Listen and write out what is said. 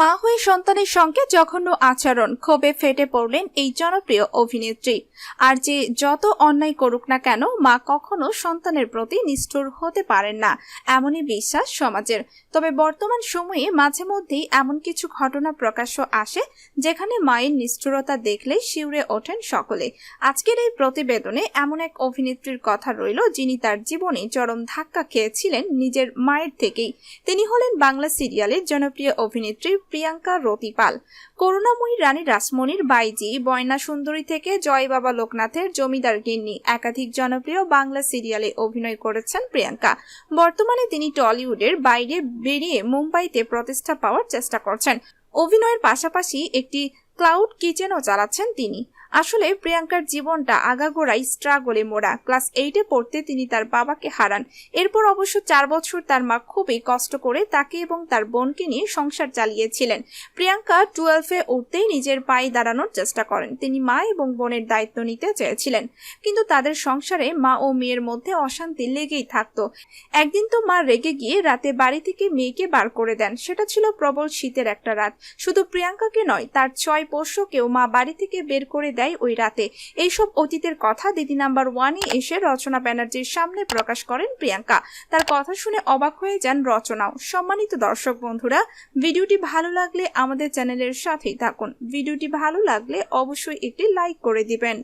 মা হয়ে সন্তানের সঙ্গে জঘন্য আচরণ, ক্ষোভে ফেটে পড়লেন এই জনপ্রিয় অভিনেত্রী। আর যে যত অন্যায় করুক না কেন, মা কখনো সন্তানের প্রতি নিষ্ঠুর হতে পারেন না, এমনই বিশ্বাস সমাজের। তবে বর্তমান সময়ে মাঝে মধ্যেই এমন কিছু ঘটনা প্রকাশ্য আসে যেখানে মায়ের নিষ্ঠুরতা দেখলে শিউরে ওঠেন সকলে। আজকের এই প্রতিবেদনে এমন এক অভিনেত্রীর কথা রইল যিনি তার জীবনে চরম ধাক্কা খেয়েছিলেন নিজের মায়ের থেকেই। তিনি হলেন বাংলা সিরিয়ালের জনপ্রিয় অভিনেত্রী প্রিয়াঙ্কা রতি পাল। করুণাময়ী রানী রাসমণির বাইজি, বয়না সুন্দরী থেকে জয় বাবা লোকনাথের জমিদার গিন্নি, একাধিক জনপ্রিয় বাংলা সিরিয়ালে অভিনয় করেছেন প্রিয়াঙ্কা। বর্তমানে তিনি টলিউডের বাইরে বেরিয়ে মুম্বাইতে প্রতিষ্ঠা পাওয়ার চেষ্টা করছেন। অভিনয়ের পাশাপাশি একটি ক্লাউড কিচেনও চালাচ্ছেন তিনি। আসলে প্রিয়াঙ্কার জীবনটা আগাগোড়াই স্ট্রাগলে মোড়া। ক্লাস 8-এ পড়তে তিনি তার বাবাকে হারান। এরপর অবশ্য 4 বছর তার মা খুবই কষ্ট করে তাকে এবং তার বোনকে নিয়ে সংসার চালিয়েছিলেন। প্রিয়াঙ্কা 12-এ উঠতেই নিজের পায়ে দাঁড়ানোর চেষ্টা করেন। তিনি মা এবং বোনের দায়িত্ব নিতে চেয়েছিলেন, কিন্তু তাদের সংসারে মা ও মেয়ের মধ্যে অশান্তি লেগেই থাকতো। একদিন তো মা রেগে গিয়ে রাতে বাড়ি থেকে মেয়েকে বার করে দেন। সেটা ছিল প্রবল শীতের একটা রাত। শুধু প্রিয়াঙ্কাকে নয়, তার 6 পোষ্যকেও মা বাড়ি থেকে বের করে দেয় ওই রাতে। এইসব অতীতের কথা দিদি নাম্বার 1-এ এসে রচনা ব্যানার্জির সামনে প্রকাশ করেন প্রিয়াঙ্কা। তার কথা শুনে অবাক হয়ে যান রচনাও। সম্মানিত দর্শক বন্ধুরা, ভিডিওটি ভালো লাগলে আমাদের চ্যানেলের সাথেই থাকুন। ভিডিওটি ভালো লাগলে অবশ্যই একটি লাইক করে দিবেন।